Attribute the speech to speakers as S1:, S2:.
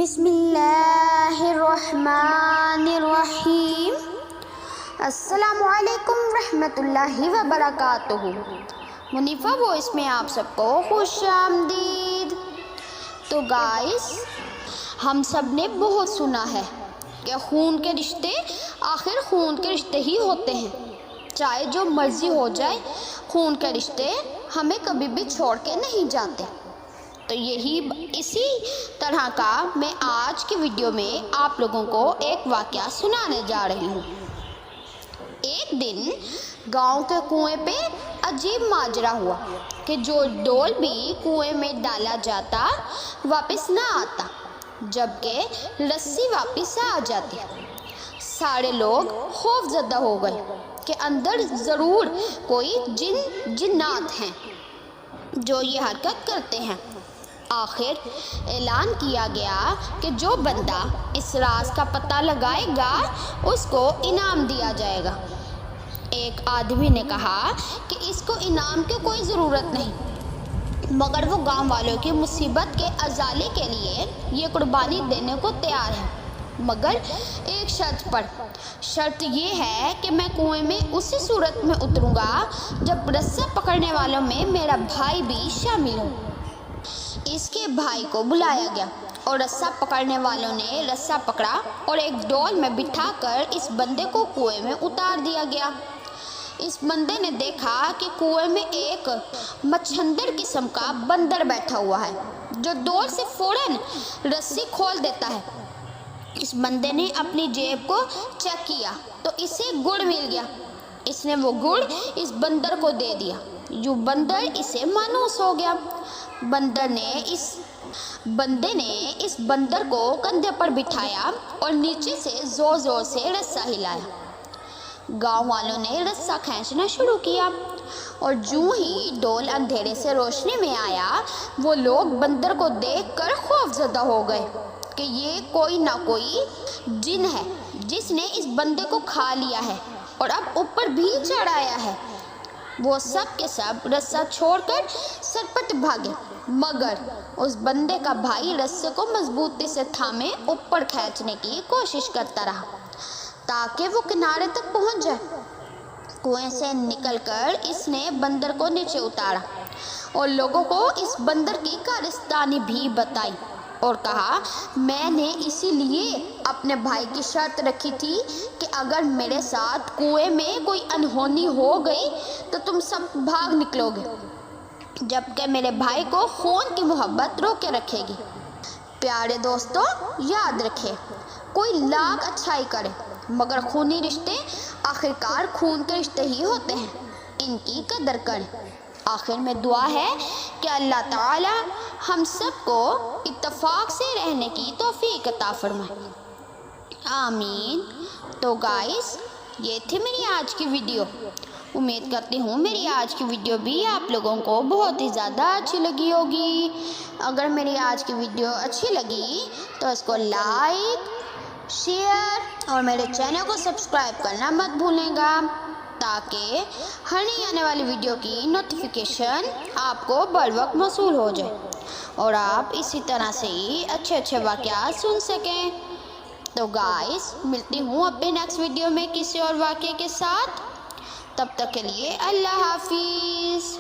S1: بسم اللہ الرحمن الرحیم۔ السلام علیکم ورحمۃ اللہ وبرکاتہ۔ منیفہ وائس میں آپ سب کو خوش آمدید۔ تو گائز، ہم سب نے بہت سنا ہے کہ خون کے رشتے آخر خون کے رشتے ہی ہوتے ہیں، چاہے جو مرضی ہو جائے، خون کے رشتے ہمیں کبھی بھی چھوڑ کے نہیں جاتے۔ تو اسی طرح کا میں آج کی ویڈیو میں آپ لوگوں کو ایک واقعہ سنانے جا رہی ہوں۔ ایک دن گاؤں کے کنویں پہ عجیب ماجرا ہوا کہ جو ڈول بھی کنویں میں ڈالا جاتا واپس نہ آتا، جبکہ رسی واپس آ جاتی۔ سارے لوگ خوف زدہ ہو گئے کہ اندر ضرور کوئی جنات ہیں جو یہ حرکت کرتے ہیں۔ آخر اعلان کیا گیا کہ جو بندہ اس راز کا پتہ لگائے گا اس کو انعام دیا جائے گا۔ ایک آدمی نے کہا کہ اس کو انعام کی کوئی ضرورت نہیں، مگر وہ گاؤں والوں کی مصیبت کے ازالے کے لیے یہ قربانی دینے کو تیار ہے، مگر ایک شرط پر۔ شرط یہ ہے کہ میں کنویں میں اسی صورت میں اتروں گا جب رسا پکڑنے والوں میں میرا بھائی بھی شامل ہو۔ اس کے بھائی کو بلایا گیا اور رسا پکڑنے والوں نے رسا پکڑا اور ایک ڈول میں بٹھا کر اس بندے کو کنویں میں اتار دیا گیا۔ اس بندے نے دیکھا کہ کنویں میں ایک مچھندر قسم کا بندر بیٹھا ہوا ہے جو ڈول سے فوراً رسی کھول دیتا ہے۔ اس بندے نے اپنی جیب کو چیک کیا تو اسے گڑ مل گیا۔ اس نے وہ گڑ اس بندر کو دے دیا، یوں بندر اسے مانوس ہو گیا۔ بندے نے اس بندر کو کندھے پر بٹھایا اور نیچے سے زور زور سے رسا ہلایا۔ گاؤں والوں نے رسا کھینچنا شروع کیا اور جوں ہی ڈول اندھیرے سے روشنی میں آیا، وہ لوگ بندر کو دیکھ کر خوف زدہ ہو گئے کہ یہ کوئی نہ کوئی جن ہے جس نے اس بندے کو کھا لیا ہے اور اب اوپر بھی چڑھ آیا ہے۔ وہ سب کے سب رسا چھوڑ کر سرپٹ بھاگے، مگر اس بندے کا بھائی رسے کو مضبوطی سے تھامے اوپر کھینچنے کی کوشش کرتا رہا تاکہ وہ کنارے تک پہنچ جائے۔ کنویں سے نکل کر اس نے بندر کو نیچے اتارا اور لوگوں کو اس بندر کی کارستانی بھی بتائی اور کہا، میں نے اسی لیے اپنے بھائی کی شرط رکھی تھی کہ اگر میرے ساتھ کنویں میں کوئی انہونی ہو گئی تو تم سب بھاگ نکلو گے، جبکہ میرے بھائی کو خون کی محبت روکے رکھے گی۔ پیارے دوستو، یاد رکھے، کوئی لاکھ اچھائی کرے مگر خونی رشتے آخرکار خون کے رشتے ہی ہوتے ہیں، ان کی قدر کریں۔ آخر میں دعا ہے کہ اللہ تعالی ہم سب کو اتفاق سے رہنے کی توفیق عطا فرمائے، آمین۔ تو گائز، یہ تھی میری آج کی ویڈیو۔ امید کرتی ہوں میری آج کی ویڈیو بھی آپ لوگوں کو بہت ہی زیادہ اچھی لگی ہوگی۔ اگر میری آج کی ویڈیو اچھی لگی تو اس کو لائک، شیئر اور میرے چینل کو سبسکرائب کرنا مت بھولیں گا تاکہ ہر نئی آنے والی ویڈیو کی نوٹیفیکیشن آپ کو بروقت موصول ہو جائے اور آپ اسی طرح سے ہی اچھے واقعات سن سکیں۔ تو گائز، ملتی ہوں اپنے نیکسٹ ویڈیو میں کسی اور واقعے کے ساتھ۔ تب تک کے لیے اللہ حافظ۔